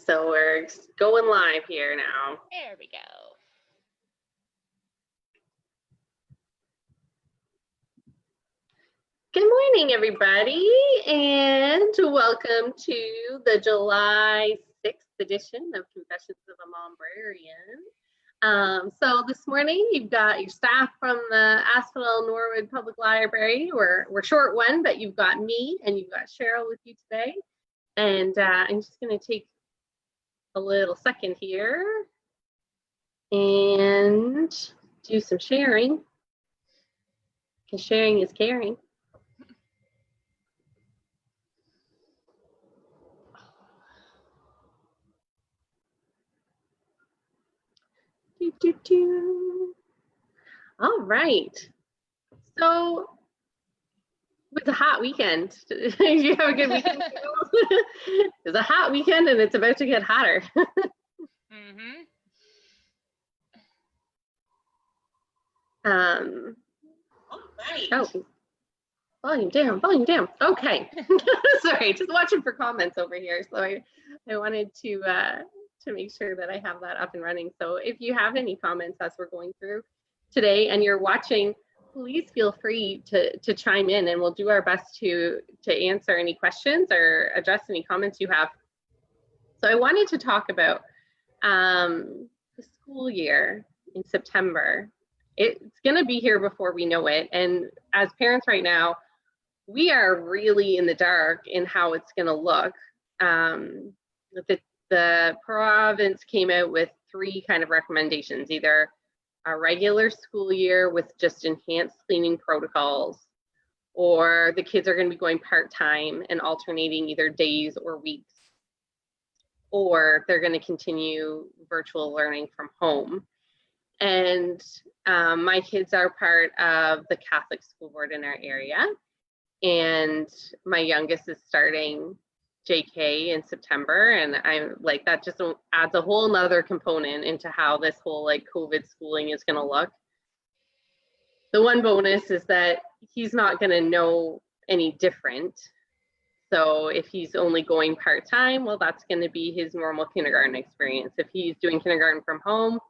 so we're going live here now. There we go. Good morning, everybody, and welcome to the July 6th edition of Confessions of a Mombrarian. So this morning, you've got your staff from the Asphodel-Norwood Public Library. We're short one, but you've got me and you've got Cheryl with you today. And I'm just going to take a little second here and do some sharing, because sharing is caring. All right. So it was a hot weekend. Did you have a good weekend? It was a hot weekend and it's about to get hotter. All right. Oh, volume down. Okay. Sorry, just watching for comments over here. So I wanted to make sure that I have that up and running. So if you have any comments as we're going through today and you're watching, please feel free to chime in, and we'll do our best to answer any questions or address any comments you have. So I wanted to talk about the school year in September. It's going to be here before we know it. And as parents right now, we are really in the dark in how it's going to look. The province came out with 3 kind of recommendations: either a regular school year with just enhanced cleaning protocols, or the kids are going to be going part-time and alternating either days or weeks, or they're going to continue virtual learning from home. And my kids are part of the Catholic school board in our area, and my youngest is starting JK in September, and I'm like, that just adds a whole nother component into how this whole like COVID schooling is going to look. The one bonus is that he's not going to know any different. So if he's only going part-time, well, that's going to be his normal kindergarten experience. If he's doing kindergarten from home,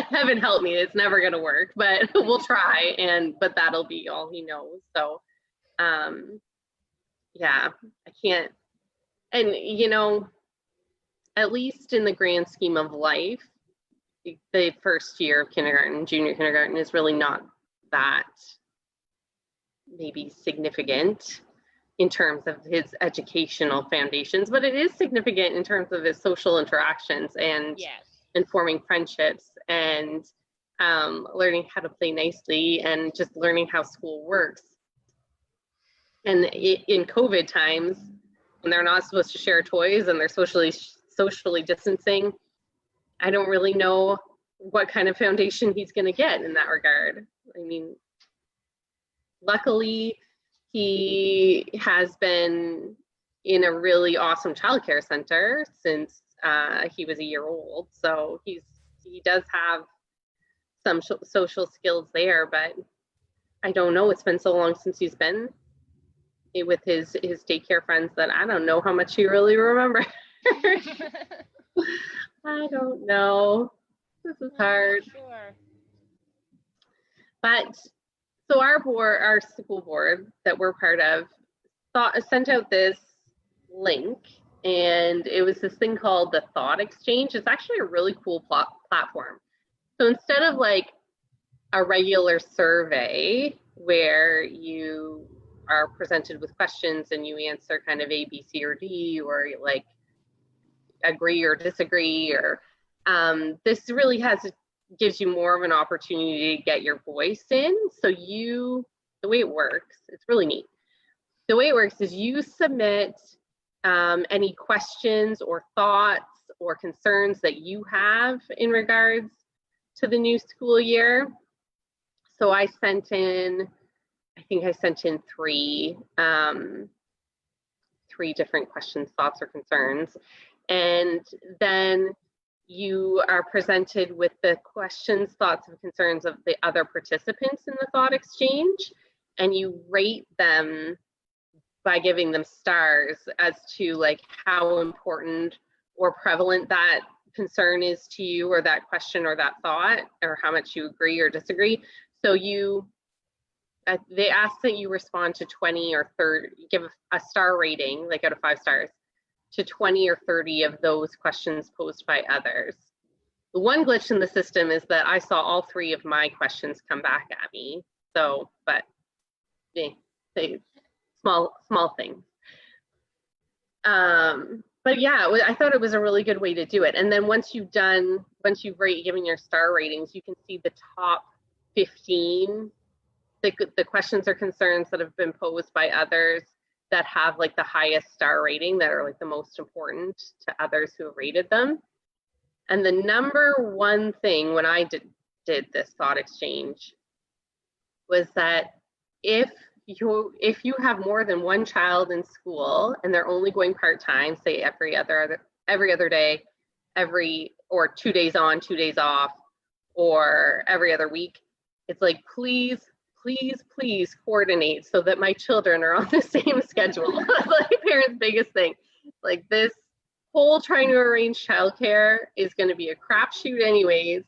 heaven help me, it's never going to work, but we'll try, but that'll be all he knows. So yeah, I can't, and you know, at least in the grand scheme of life, the first year of kindergarten, junior kindergarten, is really not that maybe significant in terms of his educational foundations, but it is significant in terms of his social interactions and forming friendships and learning how to play nicely and just learning how school works. And in COVID times, when they're not supposed to share toys and they're socially distancing, I don't really know what kind of foundation he's going to get in that regard. I mean, luckily, he has been in a really awesome childcare center since he was a year old. So he does have some social skills there, but I don't know. It's been so long since he's been with his daycare friends that I don't know how much he really remembers. I don't know. This is hard. Sure. But so our school board that we're part of sent out this link, and it was this thing called the Thought Exchange. It's actually a really cool platform. So instead of like a regular survey where you are presented with questions and you answer kind of A, B, C, or D, or like agree or disagree, or this really gives you more of an opportunity to get your voice in. So the way it works, it's really neat. The way it works is you submit any questions or thoughts or concerns that you have in regards to the new school year. So I think I sent in 3 different questions, thoughts, or concerns. And then you are presented with the questions, thoughts, and concerns of the other participants in the thought exchange, and you rate them by giving them stars as to like how important or prevalent that concern is to you, or that question or that thought, or how much you agree or disagree. So they ask that you respond to 20 or 30, give a star rating, like out of 5 stars, to 20 or 30 of those questions posed by others. The one glitch in the system is that I saw all 3 of my questions come back at me. So, but they small things. But yeah, I thought it was a really good way to do it. And then once you've given your star ratings, you can see the top 15, the questions or concerns that have been posed by others that have like the highest star rating, that are like the most important to others who have rated them. And the number one thing when I did this thought exchange was that if you have more than one child in school and they're only going part-time, say every other day, or 2 days on, 2 days off, or every other week, it's like, please coordinate so that my children are on the same schedule. That's like parents' biggest thing. Like, this whole trying to arrange childcare is going to be a crapshoot anyways.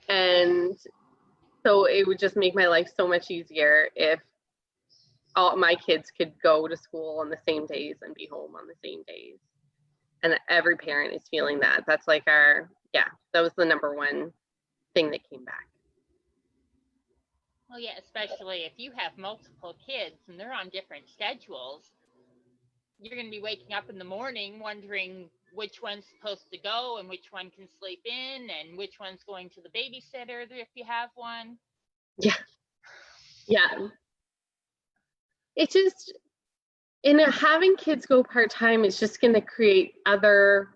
And so it would just make my life so much easier if all my kids could go to school on the same days and be home on the same days. And every parent is feeling that. That's like that was the number one thing that came back. Well, yeah, especially if you have multiple kids and they're on different schedules, you're going to be waking up in the morning wondering which one's supposed to go and which one can sleep in and which one's going to the babysitter if you have one. Yeah. It's just, having kids go part-time is just going to create other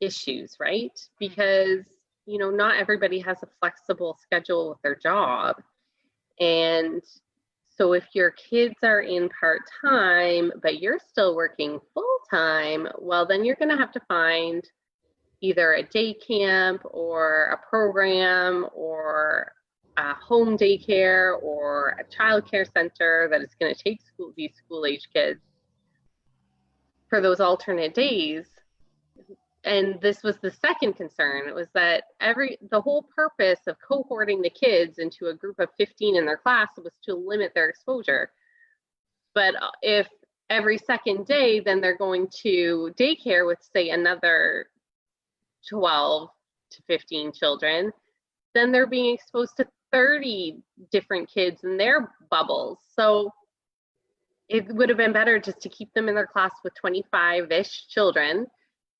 issues, right? Because, not everybody has a flexible schedule with their job. And so if your kids are in part-time, but you're still working full-time, well, then you're going to have to find either a day camp or a program or a home daycare or a child care center that is going to take these school-age kids for those alternate days. And this was the second concern. It was that the whole purpose of cohorting the kids into a group of 15 in their class was to limit their exposure. But if every second day, then they're going to daycare with, say, another 12 to 15 children, then they're being exposed to 30 different kids in their bubbles. So it would have been better just to keep them in their class with 25-ish children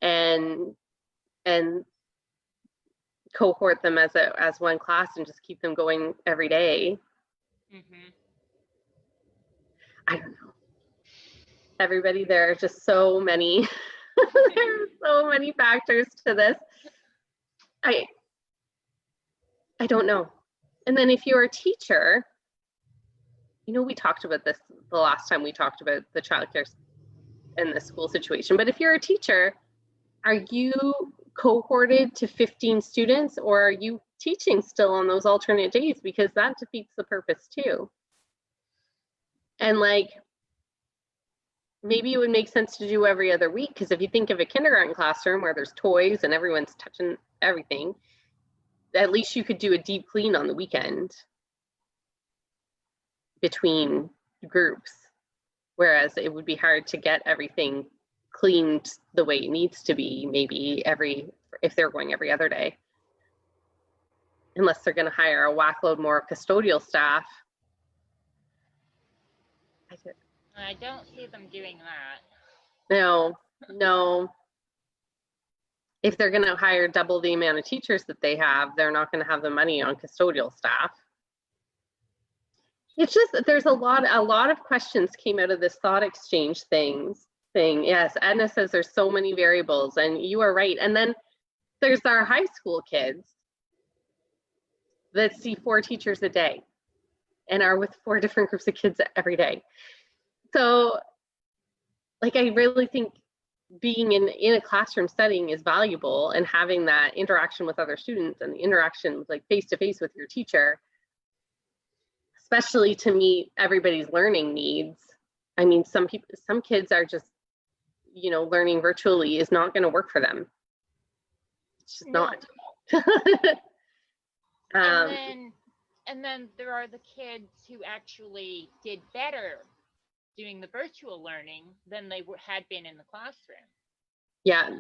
and cohort them as one class and just keep them going every day. Mm-hmm. I don't know. Everybody, there are just so many there are so many factors to this. I don't know. And then if you're a teacher, we talked about this the last time we talked about the childcare and the school situation, but if you're a teacher, are you cohorted to 15 students, or are you teaching still on those alternate days? Because that defeats the purpose too. And like, maybe it would make sense to do every other week, because if you think of a kindergarten classroom where there's toys and everyone's touching everything, at least you could do a deep clean on the weekend between groups, whereas it would be hard to get everything cleaned the way it needs to be, maybe if they're going every other day, unless they're going to hire a whackload more custodial staff. I don't see them doing that. No. If they're going to hire double the amount of teachers that they have, they're not going to have the money on custodial staff. It's just that there's a lot of questions came out of this thought exchange thing. Yes, Edna says there's so many variables, and you are right. And then there's our high school kids that see 4 teachers a day and are with 4 different groups of kids every day. So, like, I really think being in a classroom setting is valuable, and having that interaction with other students and the interaction like face-to-face with your teacher, especially to meet everybody's learning needs I mean, some kids are just, learning virtually is not going to work for them. It's just not. And then there are the kids who actually did better doing the virtual learning than they had been in the classroom. Yeah.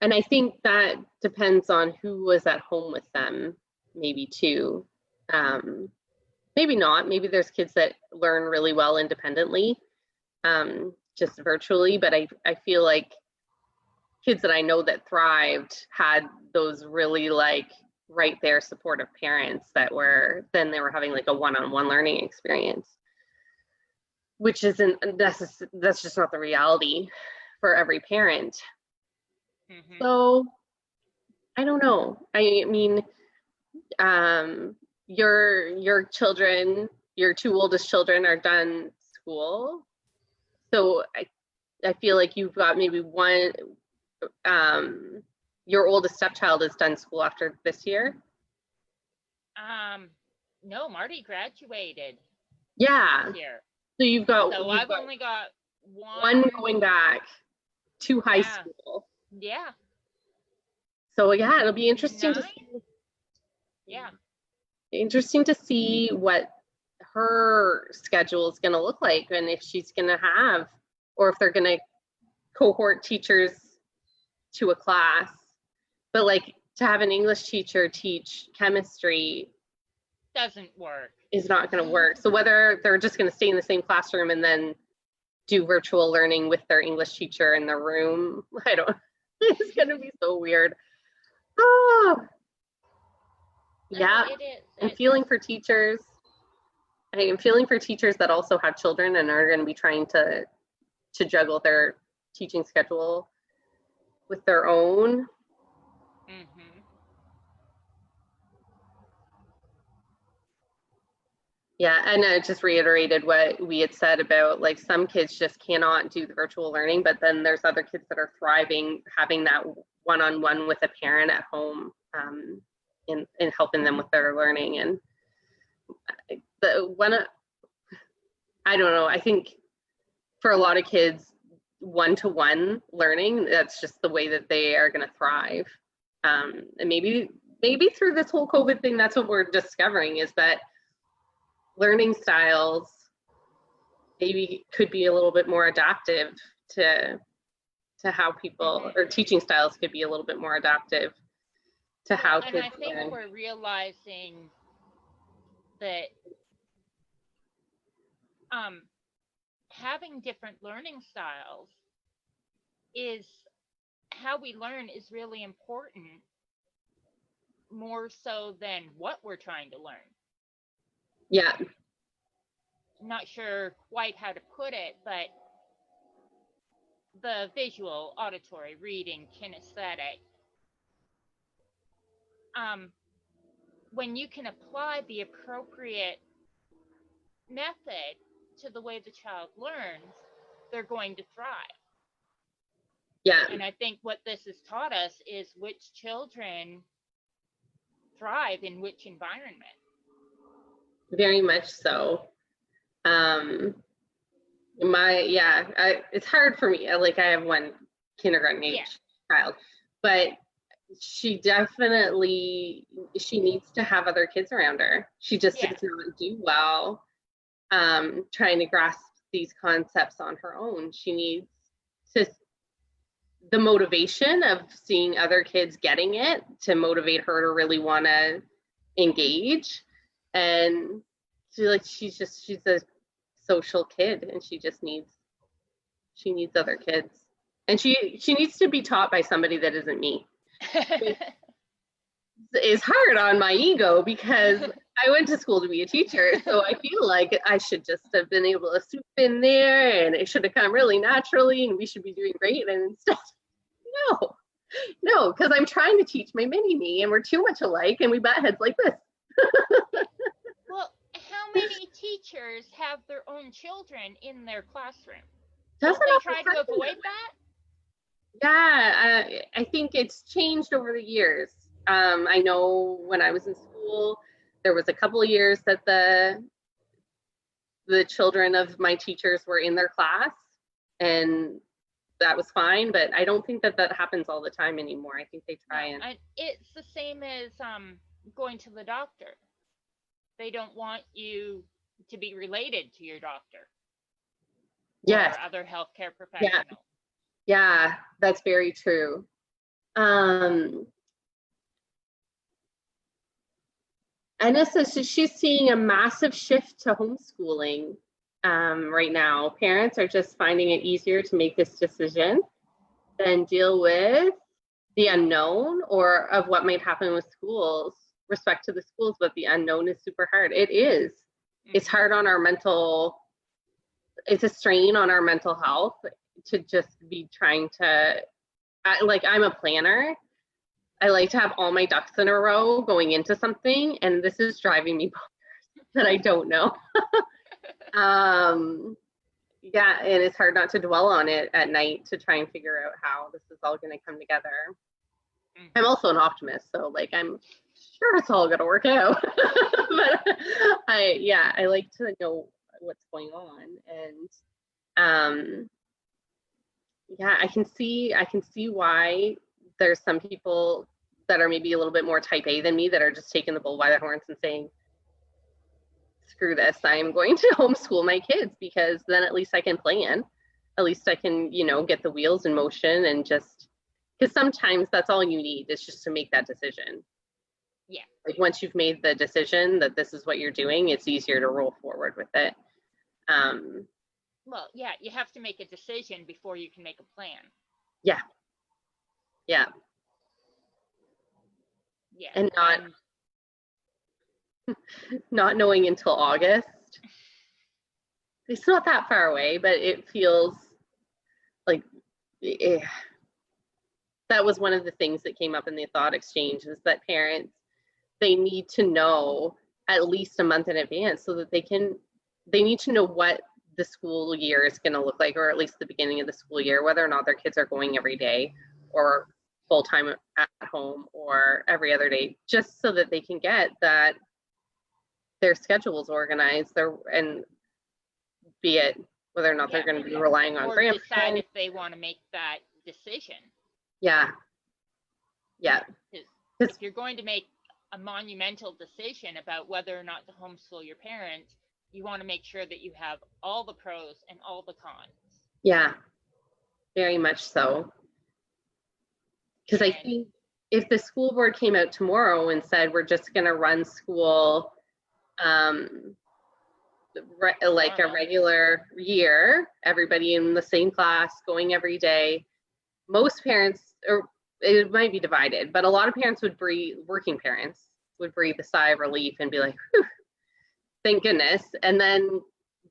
And I think that depends on who was at home with them, maybe too. Maybe not. Maybe there's kids that learn really well independently, just virtually. But I feel like kids that I know that thrived had those really like right there supportive parents that they were having like a one-on-one learning experience, which that's just not the reality for every parent. Mm-hmm. So I don't know. I mean, your children, your two oldest children are done school. So I feel like you've got maybe one, your oldest stepchild is done school after this year. No, Marty graduated. Yeah. Here. So I've only got one going back to high school. Yeah. So yeah, it'll be interesting to see. Yeah. Interesting to see what her schedule is going to look like, and if she's going to have, or if they're going to cohort teachers to a class. But like to have an English teacher teach chemistry doesn't work. Is not going to work. So whether they're just going to stay in the same classroom and then do virtual learning with their English teacher in the room, it's going to be so weird. Oh, yeah. I'm feeling for teachers. I am feeling for teachers that also have children and are going to be trying to juggle their teaching schedule with their own. Mm-hmm. Yeah, and I just reiterated what we had said about like some kids just cannot do the virtual learning, but then there's other kids that are thriving having that one-on-one with a parent at home, in helping them with their learning. And I don't know, I think for a lot of kids, one-to-one learning, that's just the way that they are going to thrive. And maybe through this whole COVID thing, that's what we're discovering, is that learning styles maybe could be a little bit more adaptive to how people, or teaching styles could be a little bit more adaptive to how kids learn. And I think we're realizing that having different learning styles is how we learn is really important, more so than what we're trying to learn. Yeah. I'm not sure quite how to put it, but the visual, auditory, reading, kinesthetic, when you can apply the appropriate method to the way the child learns, they're going to thrive. Yeah. And I think what this has taught us is which children thrive in which environment. Very much so. It's hard for me. Like, I have one kindergarten age child, but she needs to have other kids around her. She just does not do well trying to grasp these concepts on her own. She needs the motivation of seeing other kids getting it to motivate her to really want to engage. And she's a social kid, and she needs other kids, and she needs to be taught by somebody that isn't me. Is hard on my ego because I went to school to be a teacher, so I feel like I should just have been able to swoop in there, and it should have come really naturally, and we should be doing great. And instead, no, because I'm trying to teach my mini me, and we're too much alike, and we butt heads like this. Well, how many teachers have their own children in their classroom? Doesn't they try to avoid that? Yeah, I think it's changed over the years. I know when I was in school, there was a couple of years that the children of my teachers were in their class, and that was fine. But I don't think that happens all the time anymore. I think they try No, and it's the same as going to the doctor. They don't want you to be related to your doctor. Yes. Or other healthcare professionals. Yeah, that's very true. Anna says she's seeing a massive shift to homeschooling right now. Parents are just finding it easier to make this decision than deal with the unknown or of what might happen with schools, respect to the schools, but the unknown is super hard. It is. It's hard on our mental, it's a strain on our mental health to just be trying to, like, I'm a planner. I like to have all my ducks in a row going into something, and this is driving me bonkers that I don't know. Yeah, and it's hard not to dwell on it at night to try and figure out how this is all going to come together. I'm also an optimist, so like I'm sure it's all going to work out. But I like to know what's going on, and yeah, I can see why there's some people that are maybe a little bit more type A than me that are just taking the bull by the horns and saying, screw this, I'm going to homeschool my kids, because then at least I can plan. At least I can, get the wheels in motion, and just, because sometimes that's all you need is just to make that decision. Yeah. Like once you've made the decision that this is what you're doing, it's easier to roll forward with it. Well, yeah, you have to make a decision before you can make a plan. Yeah. Yeah. Yeah. And not knowing until August. It's not that far away, but it feels like that was one of the things that came up in the thought exchange, is that parents, they need to know at least a month in advance so that they need to know what the school year is going to look like, or at least the beginning of the school year, whether or not their kids are going every day or full-time at home or every other day, just so that they can get that their schedules organized, and be it whether or not they're going to be relying on grandparents. Or decide if they want to make that decision. Yeah. If you're going to make a monumental decision about whether or not to homeschool your parents, you want to make sure that you have all the pros and all the cons. Yeah, very much so. Because I think if the school board came out tomorrow and said, we're just going to run school like a regular year, everybody in the same class, going every day, most parents, or it might be divided, but a lot of parents working parents would breathe a sigh of relief and be like, thank goodness. And then,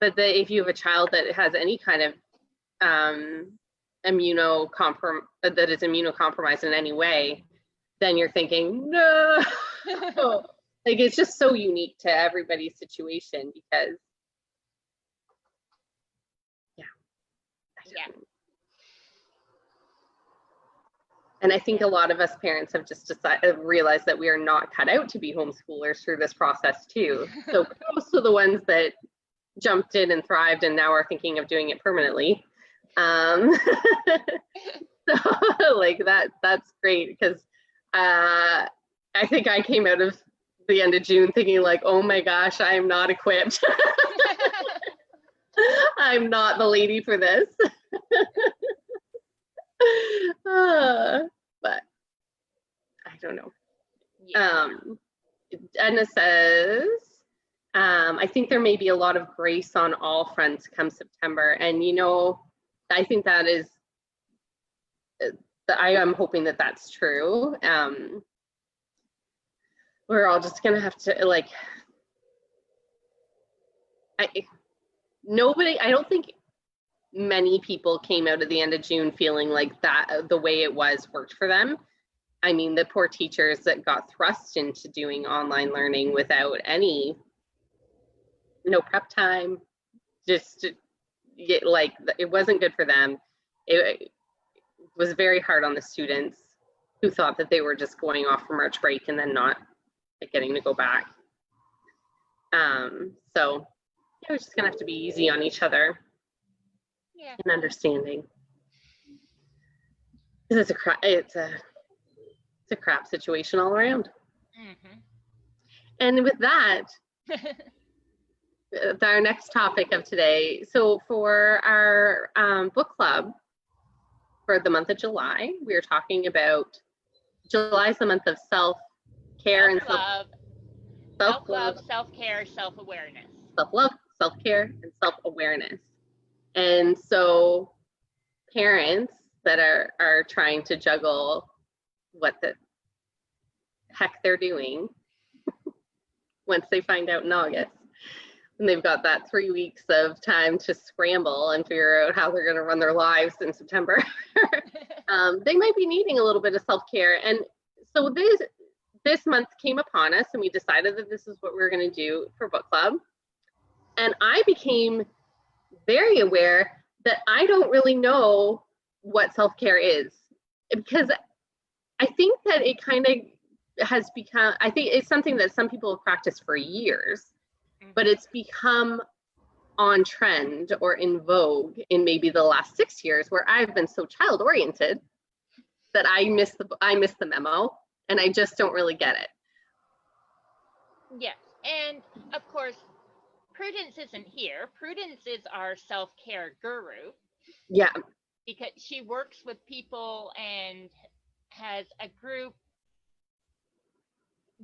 if you have a child that has any kind of that is immunocompromised in any way, then you're thinking, no. Like, it's just so unique to everybody's situation, because and I think a lot of us parents have just realized that we are not cut out to be homeschoolers through this process too. So kudos to the ones that jumped in and thrived and now are thinking of doing it permanently. So like that's great, because I think I came out of the end of June thinking like, oh my gosh, I'm not equipped. I'm not the lady for this. But I don't know. Edna says, I think there may be a lot of grace on all fronts come September. And, I think that is, I am hoping that that's true. We're all just going to have to, like, I don't think many people came out at the end of June feeling like that the way it was worked for them. I mean, the poor teachers that got thrust into doing online learning without no prep time, just like, it wasn't good for them. It was very hard on the students who thought that they were just going off for March break and then not getting to go back. So we're just gonna have to be easy on each other. Yeah. And understanding. Because it's a crap situation all around. Mm-hmm. And with that, our next topic of today. So for our book club for the month of July, we are talking about July is the month of self-care and self-love, self-care, self-awareness. Self-love, self-care, and self-awareness. And so parents that are trying to juggle what the heck they're doing once they find out in August, and they've got that 3 weeks of time to scramble and figure out how they're going to run their lives in September, they might be needing a little bit of self-care. And so this month came upon us, and we decided that this is what we were going to do for book club. And I became very aware that I don't really know what self-care is, because I think that it kind of has become, I think it's something that some people have practiced for years, but it's become on trend or in vogue in maybe the last 6 years, where I've been so child oriented that I miss the memo, and I just don't really get it. Yes, and of course, Prudence isn't here. Prudence is our self-care guru. Yeah. Because she works with people and has a group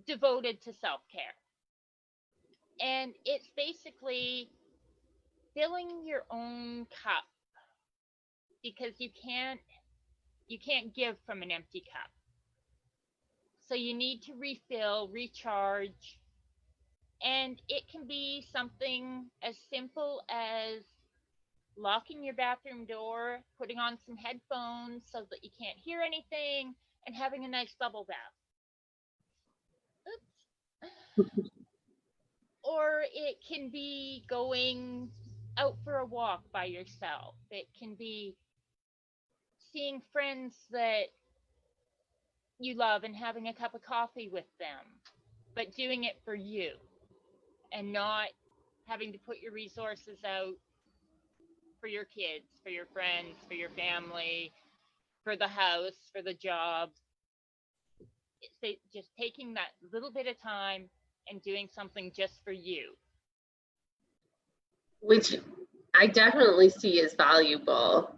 devoted to self-care. And it's basically filling your own cup, because you can't give from an empty cup. So you need to refill, recharge, and it can be something as simple as locking your bathroom door, putting on some headphones so that you can't hear anything, and having a nice bubble bath. Oops. Or it can be going out for a walk by yourself. It can be seeing friends that you love and having a cup of coffee with them, but doing it for you and not having to put your resources out for your kids, for your friends, for your family, for the house, for the job. It's just taking that little bit of time and doing something just for you. Which I definitely see as valuable.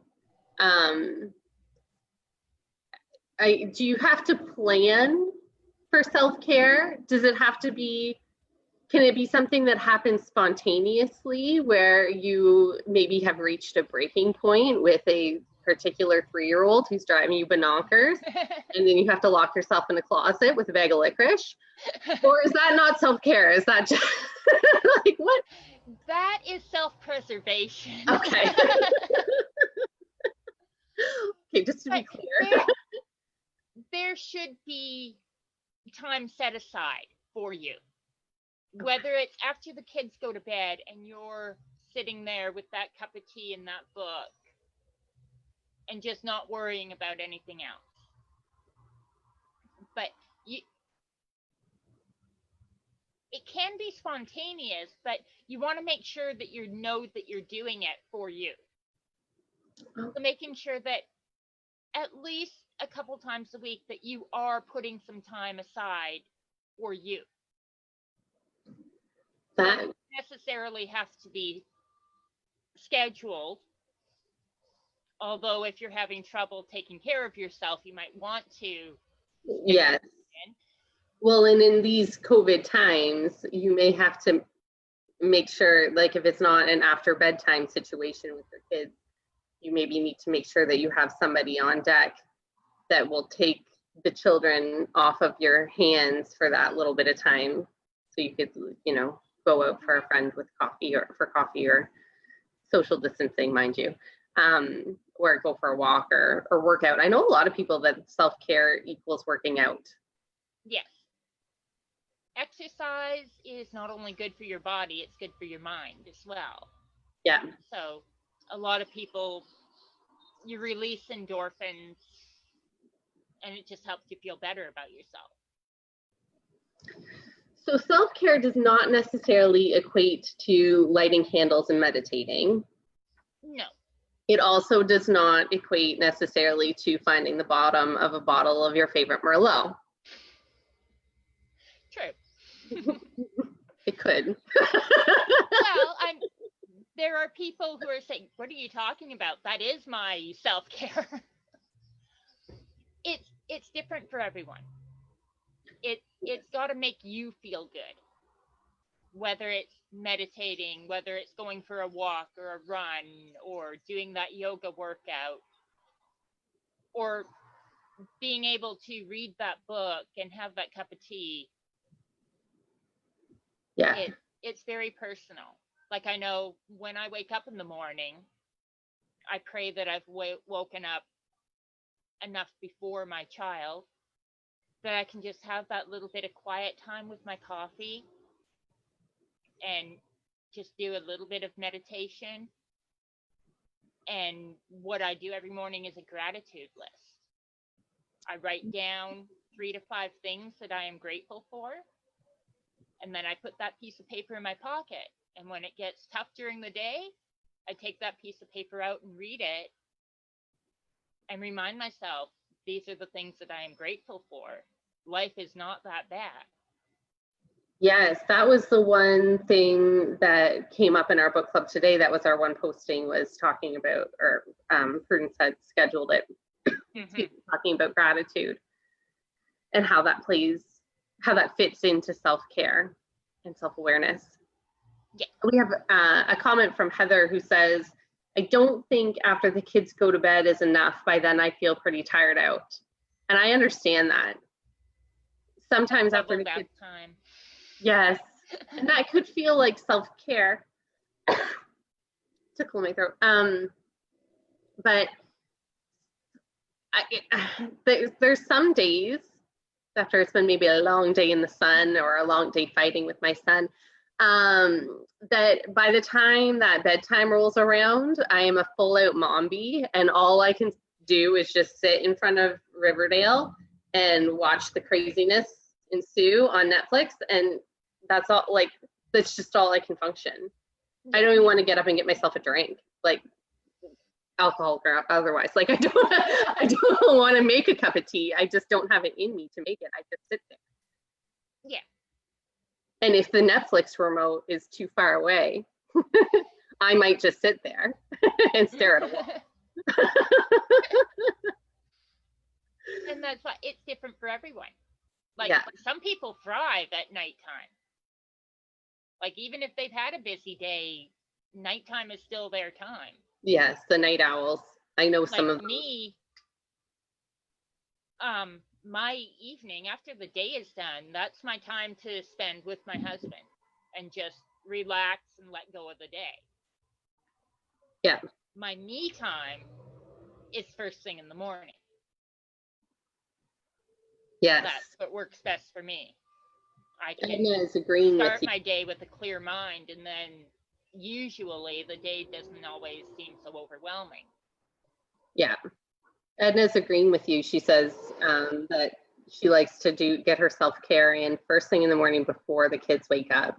Do you have to plan for self-care? Does it have to be, can it be something that happens spontaneously, where you maybe have reached a breaking point with a particular 3-year-old who's driving you bananas, and then you have to lock yourself in a closet with a bag of licorice? Or is that not self-care? Is that just like what? That is self-preservation. Okay. Okay, just to be clear. There should be time set aside for you. Whether it's after the kids go to bed and you're sitting there with that cup of tea and that book and just not worrying about anything else. But it can be spontaneous, but you want to make sure that you know that you're doing it for you. So making sure that at least a couple times a week that you are putting some time aside for you. That doesn't necessarily have to be scheduled. Although if you're having trouble taking care of yourself, you might want to. Yes. Well, and in these COVID times, you may have to make sure, like if it's not an after bedtime situation with your kids, you maybe need to make sure that you have somebody on deck that will take the children off of your hands for that little bit of time. So you could, go out for a friend with coffee or social distancing, mind you, or go for a walk or work out. I know a lot of people that self-care equals working out. Yes. Exercise is not only good for your body, it's good for your mind as well. Yeah. So a lot of people, you release endorphins and it just helps you feel better about yourself. So self-care does not necessarily equate to lighting candles and meditating. No. It also does not equate necessarily to finding the bottom of a bottle of your favorite Merlot. True. It could. Well, there are people who are saying, what are you talking about? That is my self-care. It's different for everyone. It's got to make you feel good. Whether it's meditating, whether it's going for a walk or a run or doing that yoga workout or being able to read that book and have that cup of tea. Yeah. It's very personal. Like, I know when I wake up in the morning, I pray that I've woken up enough before my child that I can just have that little bit of quiet time with my coffee and just do a little bit of meditation. And what I do every morning is a gratitude list. I write down 3 to 5 things that I am grateful for. And then I put that piece of paper in my pocket. And when it gets tough during the day, I take that piece of paper out and read it and remind myself, these are the things that I am grateful for. Life is not that bad. Yes, that was the one thing that came up in our book club today. That was our one posting, was talking about, or Prudence had scheduled it, talking about gratitude and how that fits into self-care and self-awareness. Yeah. We have a comment from Heather who says, I don't think after the kids go to bed is enough. By then I feel pretty tired out. And I understand that. Sometimes after the kids, time. Yes, and that could feel like self-care. Tickle my throat. But there's some days after it's been maybe a long day in the sun or a long day fighting with my son, that by the time that bedtime rolls around, I am a full-out mom bee, and all I can do is just sit in front of Riverdale and watch the craziness ensue on Netflix, and that's all. Like, that's just all I can function. I don't even want to get up and get myself a drink, like alcohol or otherwise. Like, I don't want to make a cup of tea. I just don't have it in me to make it. I just sit there. Yeah. And if the Netflix remote is too far away, I might just sit there and stare at a wall. And that's why it's different for everyone. Like, some people thrive at nighttime. Like, even if they've had a busy day, nighttime is still their time. Yes, the night owls. I know some of me. My evening after the day is done, that's my time to spend with my husband and just relax and let go of the day. Yeah. My me time is first thing in the morning. Yes. That's what works best for me. I can start my day with a clear mind, and then usually the day doesn't always seem so overwhelming. Yeah. Edna's agreeing with you. She says that she likes to get her self-care in first thing in the morning before the kids wake up.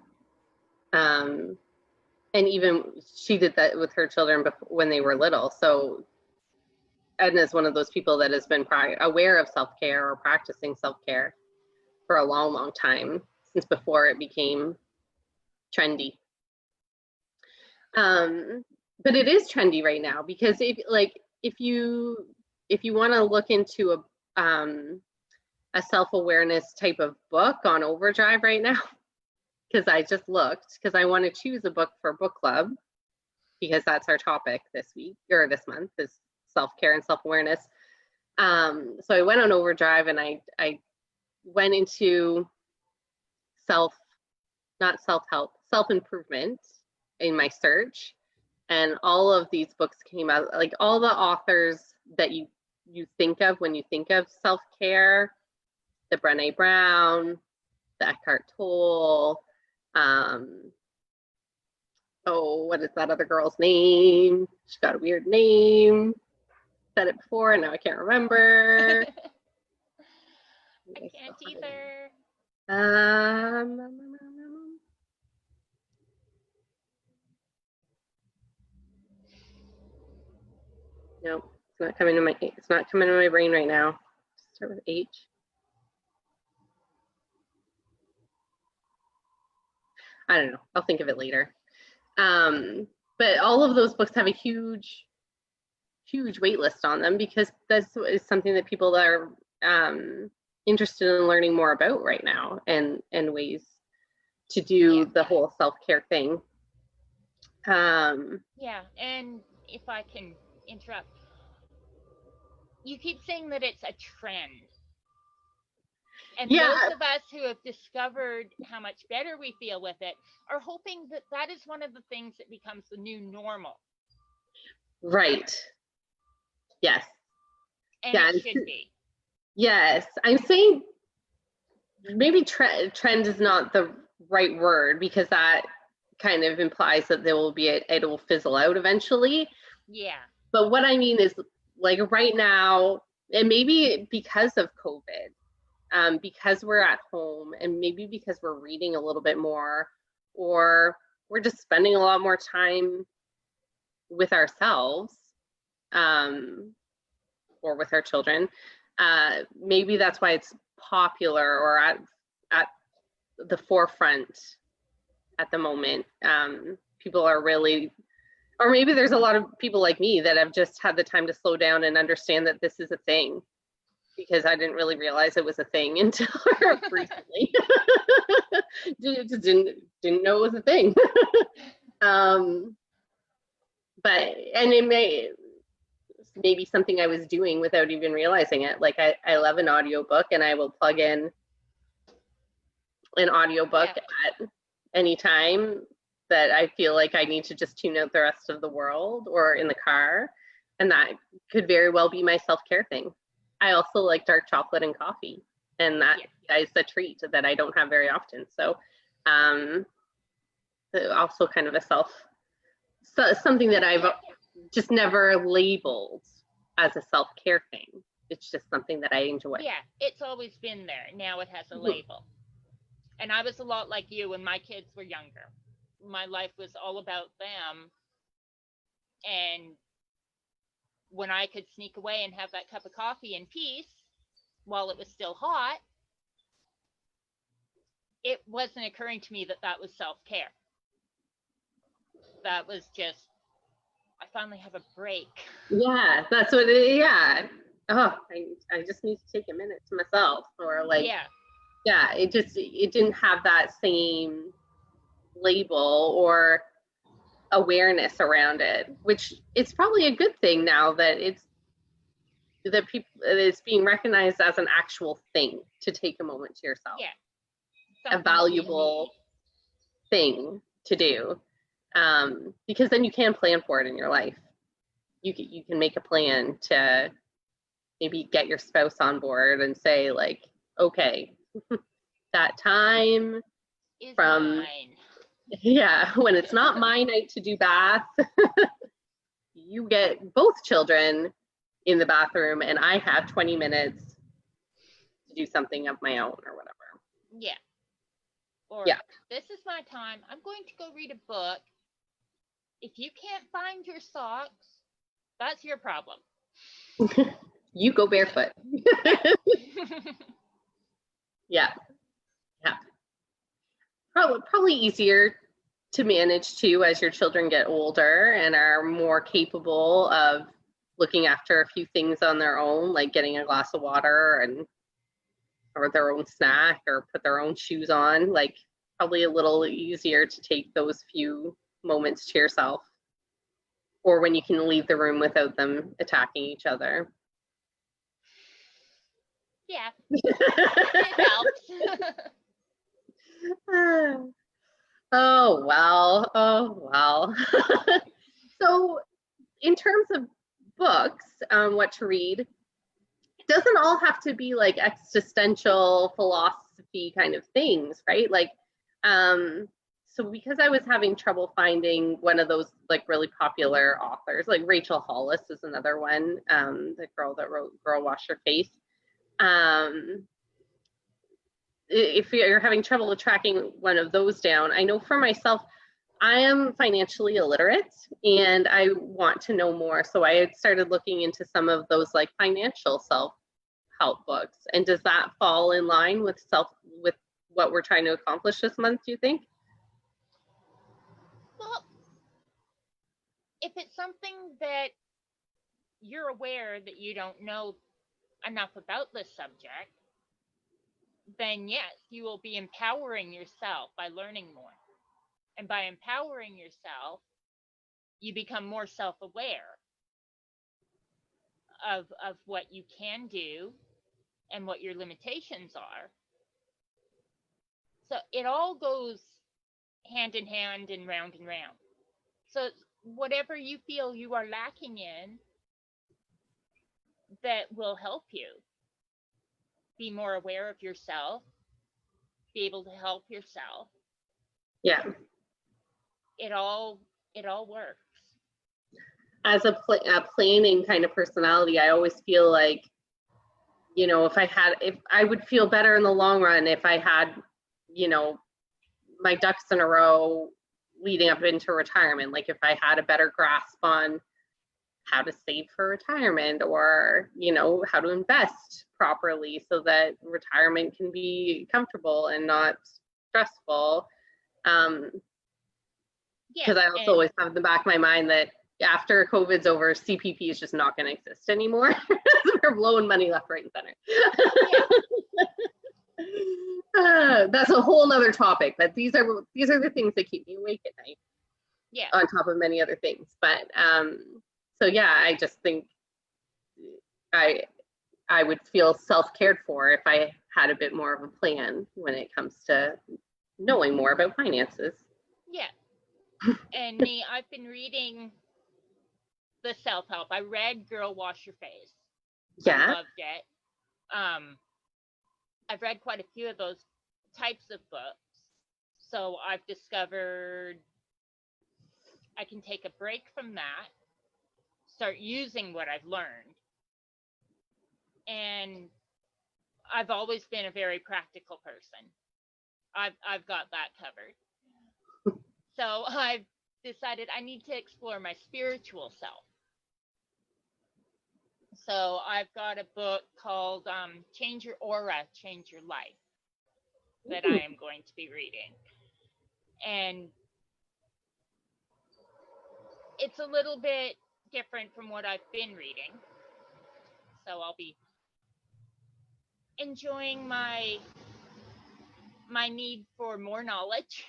And even she did that with her children when they were little. So Edna's one of those people that has been aware of self-care or practicing self-care for a long, long time, since before it became trendy. But it is trendy right now, because if you want to look into a self-awareness type of book on Overdrive right now, because I just looked, because I want to choose a book for book club, because that's our topic this week or this month, is self-care and self-awareness. So I went on Overdrive and I went into not self-help, self-improvement in my search, and all of these books came out, like all the authors that you think of when you think of self-care, the Brené Brown, the Eckhart Tolle, what is that other girl's name? She's got a weird name. Said it before and now I can't remember. I can't either. No, it's not coming to my brain right now. Start with H. I don't know. I'll think of it later. But all of those books have a huge wait list on them because that's is something that people are interested in learning more about right now, and ways to do the whole self-care thing. Yeah, and if I can interrupt, you keep saying that it's a trend. And those of us who have discovered how much better we feel with it are hoping that that is one of the things that becomes the new normal. Right. Yes. And it should be. Yes. I'm saying maybe trend is not the right word, because that kind of implies that there will be it will fizzle out eventually. Yeah. But what I mean is, like, right now, and maybe because of COVID, because we're at home, and maybe because we're reading a little bit more, or we're just spending a lot more time with ourselves, or with our children, maybe that's why it's popular or at the forefront at the moment. People are really, or maybe there's a lot of people like me that have just had the time to slow down and understand that this is a thing, because I didn't really realize it was a thing until recently. Just didn't know it was a thing. But, and it maybe something I was doing without even realizing it. Like I love an audiobook, and I will plug in an audiobook at any time that I feel like I need to just tune out the rest of the world, or in the car. And that could very well be my self-care thing. I also like dark chocolate and coffee, and that is a treat that I don't have very often. So also kind of something that I've just never labeled as a self-care thing. It's just something that I enjoy. Yeah, it's always been there. Now it has a label. And I was a lot like you when my kids were younger. My life was all about them. And when I could sneak away and have that cup of coffee in peace while it was still hot, it wasn't occurring to me that that was self-care. That was just, I finally have a break. Yeah, that's what it is. Yeah. Oh, I just need to take a minute to myself, or like, yeah, it didn't have that same label or awareness around it, which it's probably a good thing now that it's being recognized as an actual thing to take a moment to yourself. Yeah. A valuable thing to do, because then you can plan for it in your life. You can make a plan to maybe get your spouse on board and say, like, okay, that time is from mine. Yeah, when it's not my night to do bath, you get both children in the bathroom, and I have 20 minutes to do something of my own or whatever. Yeah. Or this is my time. I'm going to go read a book. If you can't find your socks, that's your problem. You go barefoot. Yeah. Probably easier to manage too as your children get older and are more capable of looking after a few things on their own, like getting a glass of water or their own snack, or put their own shoes on. Like, probably a little easier to take those few moments to yourself, or when you can leave the room without them attacking each other. Yeah. It helps. Oh well. So in terms of books, what to read, it doesn't all have to be like existential philosophy kind of things, right? Like, so because I was having trouble finding one of those like really popular authors, like Rachel Hollis is another one, the girl that wrote Girl Wash Your Face. if you're having trouble with tracking one of those down, I know for myself, I am financially illiterate and I want to know more. So I had started looking into some of those like financial self-help books. And does that fall in line with what we're trying to accomplish this month, do you think? Well, if it's something that you're aware that you don't know enough about this subject, then yes, you will be empowering yourself by learning more. And by empowering yourself, you become more self-aware of what you can do and what your limitations are. So it all goes hand in hand and round and round. So whatever you feel you are lacking in that will help you be more aware of yourself, be able to help yourself. Yeah. It all works. As a planning kind of personality, I always feel like, you know, if I would feel better in the long run if I had, you know, my ducks in a row leading up into retirement. Like if I had a better grasp on how to save for retirement, or, you know, how to invest properly so that retirement can be comfortable and not stressful. Because I also always have in the back of my mind that after COVID's over, CPP is just not going to exist anymore. We're blowing money left, right, and center. That's a whole nother topic, but these are the things that keep me awake at night. Yeah. On top of many other things. But so yeah, I just think I would feel self-cared for if I had a bit more of a plan when it comes to knowing more about finances. Yeah. And me, I've been reading the self-help. I read Girl Wash Your Face. Yeah. I loved it. I've read quite a few of those types of books. So I've discovered I can take a break from that, start using what I've learned. And I've always been a very practical person. I've got that covered. So I've decided I need to explore my spiritual self. So I've got a book called Change Your Aura, Change Your Life that I am going to be reading. And it's a little bit different from what I've been reading. So I'll be enjoying my need for more knowledge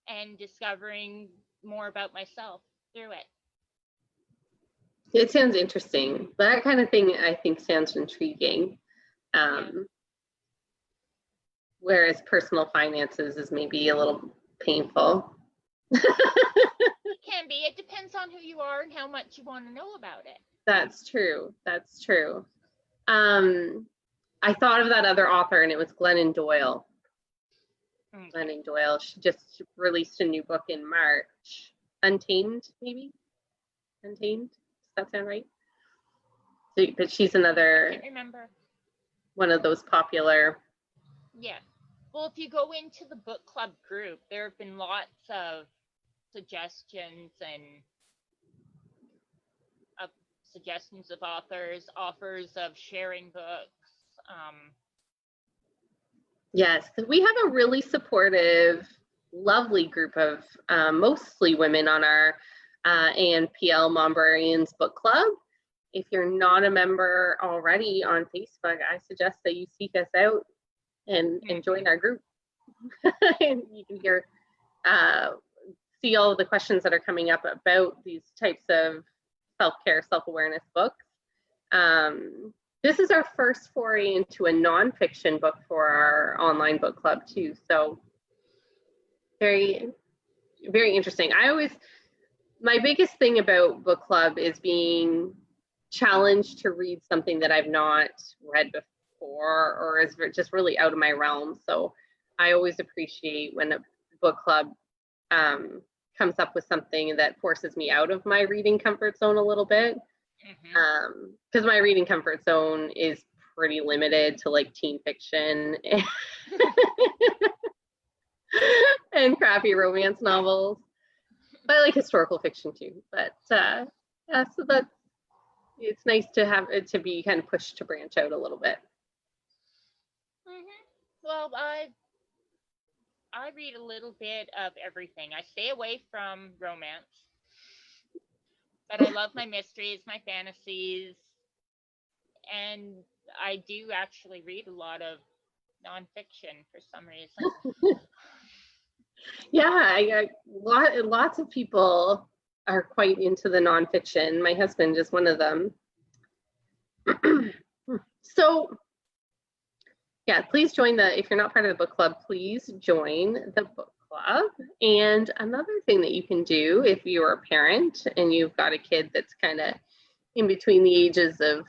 and discovering more about myself through it. It sounds interesting. That kind of thing I think sounds intriguing. Whereas personal finances is maybe a little painful. It can be. It depends on who you are and how much you want to know about it. That's true. That's true. I thought of that other author, and it was Glennon Doyle. Okay. Glennon Doyle. She just released a new book in March. Untamed, maybe? Untamed? Does that sound right? So, but she's another. I can't remember. One of those popular. Yeah. Well, if you go into the book club group, there have been lots of suggestions and suggestions of authors, offers of sharing books. Yes, we have a really supportive, lovely group of mostly women on our ANPL Mombrarians book club. If you're not a member already on Facebook, I suggest that you seek us out and join our group. And you can hear, see all of the questions that are coming up about these types of self-care, self-awareness books. This is our first foray into a nonfiction book for our online book club too. So very, very interesting. My biggest thing about book club is being challenged to read something that I've not read before or is just really out of my realm. So I always appreciate when a book club comes up with something that forces me out of my reading comfort zone a little bit. Because my reading comfort zone is pretty limited to like teen fiction and crappy romance novels. But I like historical fiction too. But yeah, so it's nice to have it to be kind of pushed to branch out a little bit. Well, I read a little bit of everything. I stay away from romance, but I love my mysteries, my fantasies, and I do actually read a lot of nonfiction for some reason. Yeah, lots of people are quite into the nonfiction. My husband is one of them. So yeah, please join if you're not part of the book club, please join the book club. And another thing that you can do if you're a parent and you've got a kid that's kind of in between the ages of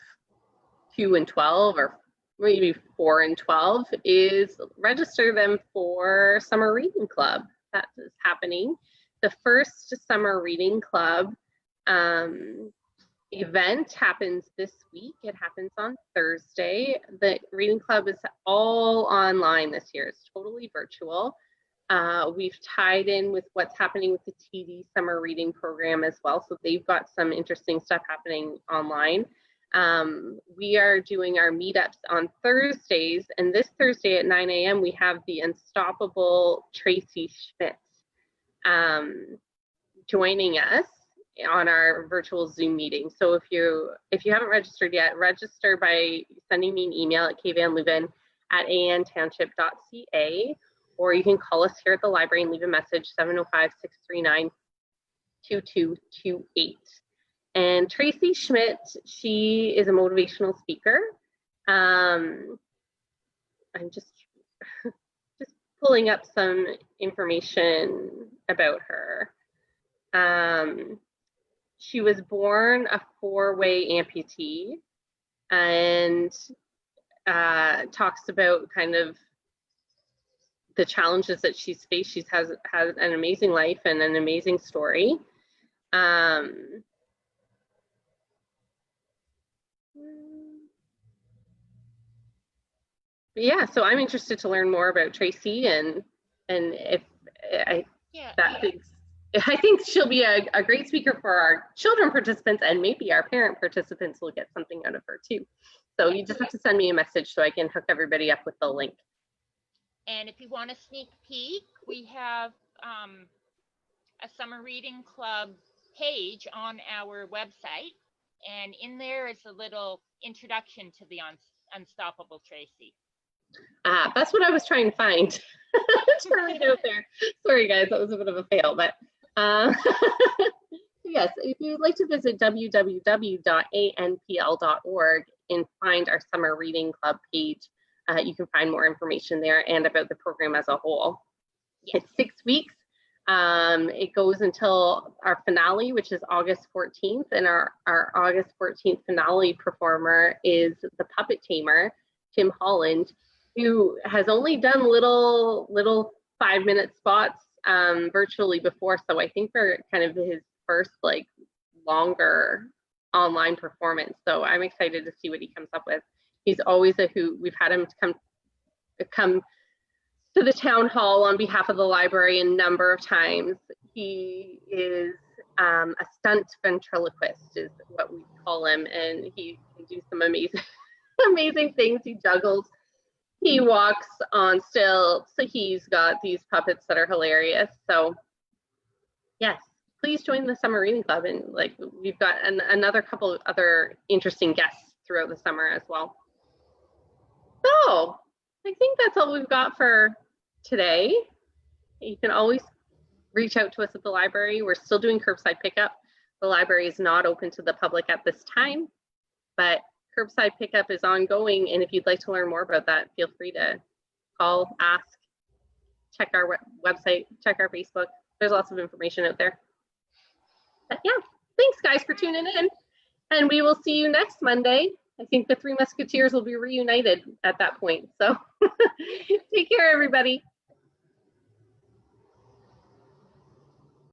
2 and 12 or maybe 4 and 12 is register them for summer reading club. That is happening. The first summer reading club event happens this week. It happens on Thursday. The reading club is all online this year. It's totally virtual. We've tied in with what's happening with the TD summer reading program as well. So they've got some interesting stuff happening online. We are doing our meetups on Thursdays, and this Thursday at 9 a.m. we have the unstoppable Tracy Schmidt joining us on our virtual Zoom meeting. So if you haven't registered yet, register by sending me an email at kvanleuven@antownship.ca, or you can call us here at the library and leave a message, 705-639-2228. And Tracy Schmidt, she is a motivational speaker. I'm just pulling up some information about her. She was born a 4-way amputee and talks about kind of the challenges that she's faced. She has an amazing life and an amazing story. Yeah, so I'm interested to learn more about Tracy, and if I think she'll be a great speaker for our children participants, and maybe our parent participants will get something out of her too. So you just have to send me a message so I can hook everybody up with the link. And if you want a sneak peek, we have a summer reading club page on our website, and in there is a little introduction to the Unstoppable Tracy. That's what I was trying to find. To read out there. Sorry guys, that was a bit of a fail, but yes, if you'd like to visit www.anpl.org and find our summer reading club page, you can find more information there and about the program as a whole. Yes. It's 6 weeks. It goes until our finale, which is August 14th, and our August 14th finale performer is the puppet tamer, Tim Holland, who has only done little 5-minute spots virtually before. So I think they're kind of his first like longer online performance. So I'm excited to see what he comes up with. He's always a hoot. We've had him come to the town hall on behalf of the library a number of times. He is a stunt ventriloquist is what we call him, and he can do some amazing things. He juggles, he walks on stilts, so he's got these puppets that are hilarious. So yes, please join the summer reading club, and like we've got another couple of other interesting guests throughout the summer as well. So I think that's all we've got for today. You can always reach out to us at the library. We're still doing curbside pickup. The library is not open to the public at this time, but curbside pickup is ongoing. And if you'd like to learn more about that, feel free to call, ask, check our website, check our Facebook. There's lots of information out there. But yeah, thanks guys for tuning in. And we will see you next Monday. I think the Three Musketeers will be reunited at that point. So take care, everybody.